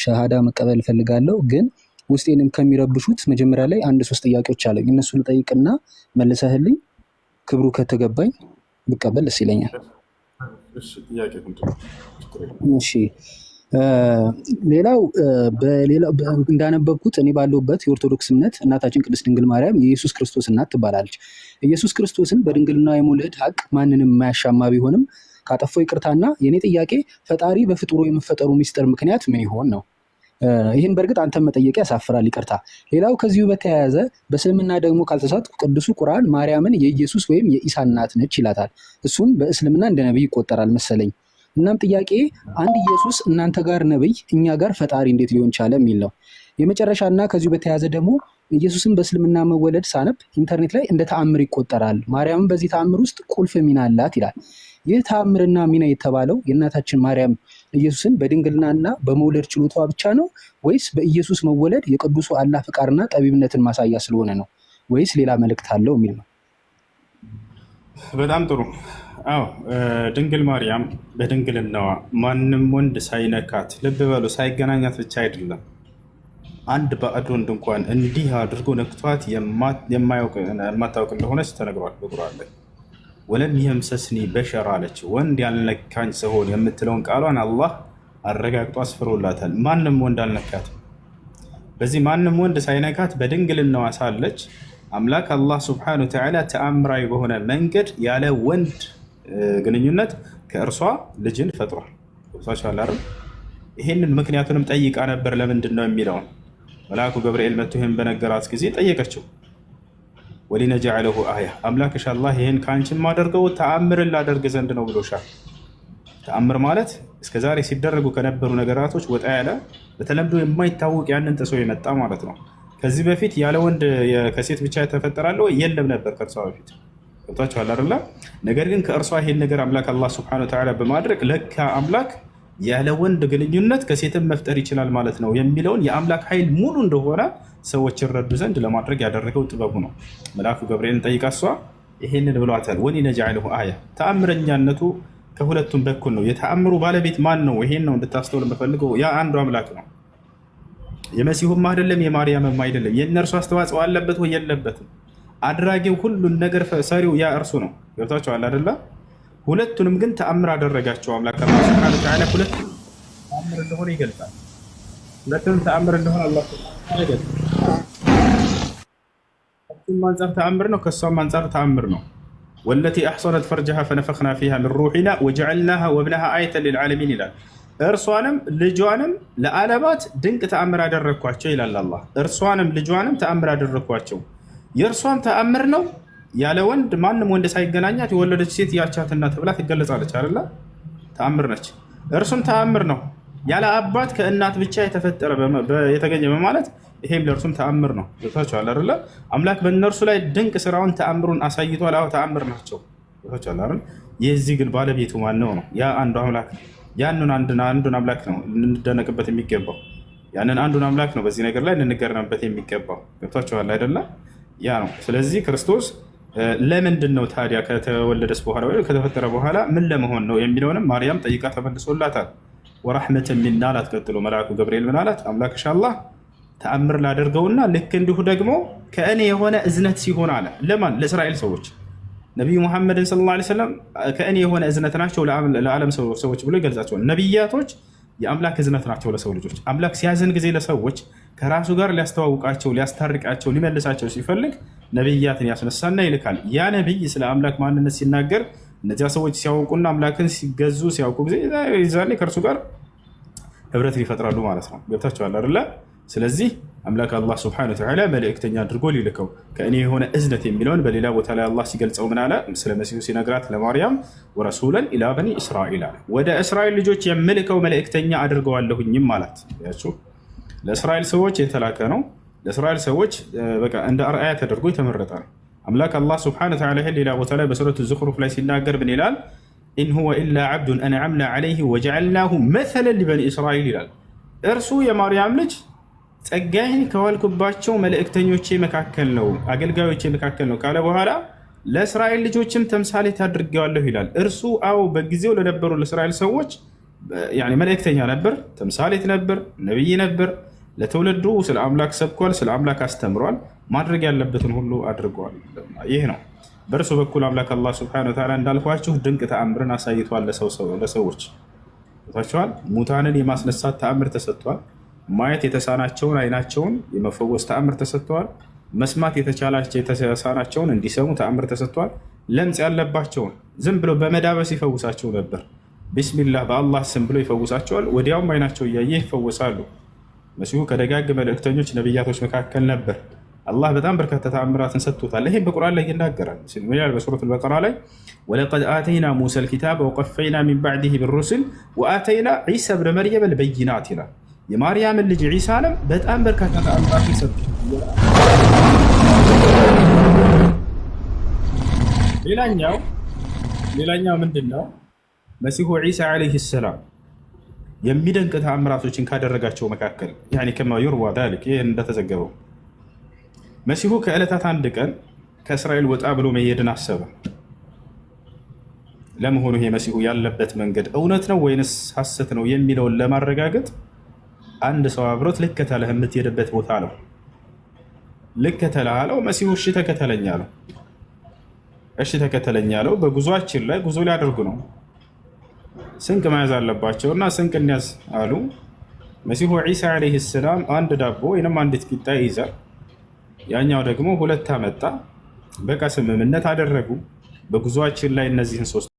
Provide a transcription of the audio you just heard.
ሸሃዳ መቀበል እፈልጋለሁ ግን ውስጤንም ከሚረብሹት መጀመሪያ ላይ አንድ ሶስት ጥያቄዎች አለኝ። እነሱ ልጠይቅና መልሰህልኝ ክብሩ ከተገባኝ ብቀበል ደስ ይለኛል። እሺ ሌላው እንዳነበብኩት እኔ ባለሁበት የኦርቶዶክስ እምነት እናታችን ቅድስት ድንግል ማርያም የኢየሱስ ክርስቶስ እናት ትባላለች። ኢየሱስ ክርስቶስን በድንግልና የመውለድ ሀቅ ማንንም የማያሻማ ቢሆንም ካጠፋው ይቅርታና የኔ ጥያቄ ፈጣሪ በፍጡሩ የመፈጠሩ ሚስጥር ምክንያት ምን ይሆን ነው። ይህን በእርግጥ አንተም መጠየቅ ያሳፍራል፣ ይቅርታ። ሌላው ከዚሁ በተያያዘ በእስልምና ደግሞ ካልተሳትኩ ቅዱሱ ቁርአን ማርያምን የኢየሱስ ወይም የኢሳ እናት ነች ይላታል። እሱም በእስልምና እንደ ነቢይ ይቆጠራል መሰለኝ። እናም ጥያቄ አንድ ኢየሱስ እናንተ ጋር ነብይ እኛ ጋር ፈጣሪ እንዴት ሊሆን ቻለ የሚል ነው። የመጨረሻና ከዚሁ በተያያዘ ደግሞ ኢየሱስን በእስልምና መወለድ ሳነብ ኢንተርኔት ላይ እንደ ተአምር ይቆጠራል፣ ማርያምን በዚህ ተአምር ውስጥ ቁልፍ ሚና አላት ይላል። ይህ ተአምርና ሚና የተባለው የእናታችን ማርያም ኢየሱስን በድንግልናና በመውለድ ችሎታዋ ብቻ ነው ወይስ በኢየሱስ መወለድ የቅዱሱ አላህ ፍቃርና ጠቢብነትን ማሳያ ስለሆነ ነው ወይስ ሌላ መልእክት አለው የሚል ነው። በጣም ጥሩ። አዎ ድንግል ማርያም በድንግልናዋ ማንም ወንድ ሳይነካት፣ ልብ በሉ ሳይገናኛት ብቻ አይደለም፣ አንድ ባዕድ ወንድ እንኳን እንዲህ አድርጎ ነክቷት የማታውቅ እንደሆነች ተነግሯል በቁርአን ላይ። ወለም የምሰስኒ በሸር አለች፣ ወንድ ያልነካኝ ሲሆን የምትለውን ቃሏን አላህ አረጋግጦ አስፍሮላታል። ማንም ወንድ አልነካትም። በዚህ ማንም ወንድ ሳይነካት በድንግልናዋ ሳለች አምላክ አላህ ሱብሓነሁ ወተዓላ ተአምራዊ በሆነ መንገድ ያለ ወንድ ግንኙነት ከእርሷ ልጅን ፈጥሯል። ይህንን ምክንያቱንም ጠይቃ ነበር። ለምንድን ነው የሚለውን መልአኩ ገብርኤል መጥቶ ይህን በነገራት ጊዜ ጠየቀችው። ወሊነጀዐለሁ አያ፣ አምላክሽ አላህ ይህን ከአንቺን ማደርገው ተአምርን ላደርግ ዘንድ ነው ብሎሻል። ተአምር ማለት እስከዛሬ ሲደረጉ ከነበሩ ነገራቶች ወጣ ያለ በተለምዶ የማይታወቅ ያንን ጥሶ የመጣ ማለት ነው። ከዚህ በፊት ያለ ወንድ ከሴት ብቻ የተፈጠራለው የለም ነበር ከእርሷ በፊት። ገብቷችኋል አይደለ? ነገር ግን ከእርሷ ይሄን ነገር አምላክ አላህ ሱብሓነሁ ወተዓላ በማድረግ ለካ አምላክ ያለ ወንድ ግንኙነት ከሴትም መፍጠር ይችላል ማለት ነው የሚለውን የአምላክ ኃይል ሙሉ እንደሆነ ሰዎች ይረዱ ዘንድ ለማድረግ ያደረገው ጥበቡ ነው። መልአኩ ገብርኤልን ጠይቃ እሷ ይሄንን ብሏታል። ወሊነጀዐለሁ አያ፣ ተአምረኛነቱ ከሁለቱም በኩል ነው። የተአምሩ ባለቤት ማን ነው? ይሄን ነው እንድታስተውል የምፈልገው። ያ አንዱ አምላክ ነው። የመሲሁም አይደለም የማርያምም አይደለም። የእነርሱ አስተዋጽኦ አለበት ወይ የለበትም? አድራጊው ሁሉን ነገር ሰሪው ያ እርሱ ነው። ገብታችኋል አይደለ? ሁለቱንም ግን ተአምር አደረጋቸው አምላክ አላህ ሱብሓነሁ ወተዓላ። ሁለቱም ተአምር እንደሆነ ይገልጻል። ሁለቱም ተአምር እንደሆነ አላህ ሱብሓነሁ ይገልጻል። ከሱም አንፃር ተአምር ነው፣ ከሷም አንፃር ተአምር ነው። ወለቲ አሕሰነት ፈርጀሃ ፈነፈኽና ፊሃ ሚን ሩሒና ወጀዐልናሃ ወብነሃ አየተን ሊልዓለሚን ይላል። እርሷንም ልጇንም ለዓለማት ድንቅ ተአምር አደረግኳቸው ይላል አላህ። እርሷንም ልጇንም ተአምር አደረግኳቸው። የእርሷም ተአምር ነው ያለ ወንድ ማንም ወንድ ሳይገናኛት የወለደች ሴት ያቻትና ተብላ ትገለጻለች አይደለ? ተአምር ነች። እርሱም ተአምር ነው ያለ አባት ከእናት ብቻ የተፈጠረ የተገኘ በማለት ይሄም ለእርሱም ተአምር ነው። ገብታችኋል አይደለ? አምላክ በእነርሱ ላይ ድንቅ ስራውን ተአምሩን አሳይቷል። አዎ ተአምር ናቸው። ገብታችኋል አይደል? የዚህ ግን ባለቤቱ ማን ነው? ያ አንዱ አምላክ ነው። ያንን አንዱን አምላክ ነው ልንደነቅበት የሚገባው። ያንን አንዱን አምላክ ነው በዚህ ነገር ላይ ልንገረምበት የሚገባው። ገብታችኋል አይደለ? ያ ነው። ስለዚህ ክርስቶስ ለምንድን ነው ታዲያ ከተወለደስ በኋላ ወይ ከተፈጠረ በኋላ ምን ለመሆን ነው የሚለውንም ማርያም ጠይቃ ተመልሶላታል። ወራህመተን ሚና አላት። ቀጥሎ መልአኩ ገብርኤል ምን አላት? አምላክሽ አላህ ተአምር ላደርገውና ልክ እንዲሁ ደግሞ ከእኔ የሆነ እዝነት ሲሆን አለ። ለማን? ለእስራኤል ሰዎች። ነቢዩ ሙሐመድን ሰለላሁ ዐለይሂ ወሰለም ከእኔ የሆነ እዝነት ናቸው ለዓለም ሰዎች ብሎ ይገልጻቸዋል። ነቢያቶች የአምላክ እዝነት ናቸው ለሰው ልጆች። አምላክ ሲያዝን ጊዜ ለሰዎች ከራሱ ጋር ሊያስተዋውቃቸው፣ ሊያስታርቃቸው፣ ሊመልሳቸው ሲፈልግ ነቢያትን ያስነሳና ይልካል። ያ ነቢይ ስለ አምላክ ማንነት ሲናገር እነዚያ ሰዎች ሲያውቁና አምላክን ሲገዙ ሲያውቁ ጊዜ ዛኔ ከእርሱ ጋር ህብረት ይፈጥራሉ ማለት ነው። ገብታችኋል አይደለ? ስለዚህ አምላክ አላህ ሱብሓነሁ ወተዓላ መልእክተኛ አድርጎ ሊልከው ከእኔ የሆነ እዝነት የሚለውን በሌላ ቦታ ላይ አላህ ሲገልጸው ምን አለ? ስለ መሲሁ ሲነግራት ለማርያም ወረሱለን ኢላ በኒ እስራኤል አለ። ወደ እስራኤል ልጆች የምልከው መልእክተኛ አድርገዋለሁኝም አላት። ያችሁ ለእስራኤል ሰዎች የተላከ ነው። ለእስራኤል ሰዎች በቃ እንደ አርአያ ተደርጎ የተመረጠ ነው። አምላክ አላህ ሱብሓነሁ ወተዓላ ሌላ ቦታ ላይ በሱረቱ ዙኽሩፍ ላይ ሲናገር ምን ይላል? ኢን ሁወ ኢላ ዐብዱን አንዐምና ዐለይሂ ወጀዐልናሁ መሰለን ሊበኒ እስራኤል ይላል። እርሱ የማርያም ልጅ ጸጋዬን ከዋልኩባቸው መልእክተኞቼ መካከል ነው፣ አገልጋዮቼ መካከል ነው ካለ በኋላ ለእስራኤል ልጆችም ተምሳሌት አድርጌዋለሁ ይላል። እርሱ አዎ በጊዜው ለነበሩ ለእስራኤል ሰዎች መልእክተኛ ነበር፣ ተምሳሌት ነበር፣ ነብይ ነበር። ለትውልዱ ስለ አምላክ ሰብኳል፣ ስለ አምላክ አስተምሯል፣ ማድረግ ያለበትን ሁሉ አድርጓል። ይህ ነው በእርሱ በኩል አምላክ አላህ ሱብሓነሁ ወተዓላ እንዳልኳችሁ ድንቅ ተአምርን አሳይቷል። ለሰዎች ታቸዋል። ሙታንን የማስነሳት ተአምር ተሰጥቷል። ማየት የተሳናቸውን አይናቸውን የመፈወስ ተአምር ተሰጥቷል። መስማት የተሳናቸውን እንዲሰሙ ተአምር ተሰጥቷል። ለምጽ ያለባቸውን ዝም ብሎ በመዳበስ ይፈውሳቸው ነበር። ቢስሚላህ በአላህ ስም ብሎ ይፈውሳቸዋል። ወዲያውም አይናቸው እያየ ይፈወሳሉ። መሲሁ ከደጋግ መልእክተኞች ነቢያቶች መካከል ነበር። አላህ በጣም በርካታ ተአምራትን ሰጥቶታል። ይህም በቁርአን ላይ ይናገራል። በሱረቱል በቀራ ላይ ወለቀድ አተይና ሙሳ ልኪታብ ወቀፈይና ሚን ባዕድህ ብሩስል ወአተይና ዒሳ ብነ መርየም ልበይናት ይላል። የማርያምን ልጅ ዒሳንም በጣም በርካታ ተአምራትን ሰጥቶ ሌላኛው ምንድን ነው? መሲሁ ዒሳ ዓለይሂ ሰላም የሚደንቅ ተአምራቶችን ካደረጋቸው መካከል ከማ ዩርዋ ዛሊክ ይህ እንደተዘገበው መሲሁ ከዕለታት አንድ ቀን ከእስራኤል ወጣ ብሎ መሄድን አሰበ። ለመሆኑ ይሄ መሲሁ ያለበት መንገድ እውነት ነው ወይንስ ሐሰት ነው የሚለውን ለማረጋገጥ አንድ ሰው አብሮት ልከተለህ የምትሄድበት ቦታ ነው። ልከተለህ አለው። መሲሁ እሺ ተከተለኝ አለው። እሺ ተከተለኝ አለው። በጉዟችን ላይ ጉዞ ሊያደርጉ ነው። ስንቅ መያዝ አለባቸውና ስንቅ እንያዝ አሉ። መሲሁ ዒሳ ዓለይሂ ሰላም አንድ ዳቦ ወይንም አንዲት ቂጣ ይይዛል። ያኛው ደግሞ ሁለት አመጣ። በቃ ስምምነት አደረጉ። በጉዟችን ላይ እነዚህን ሶስት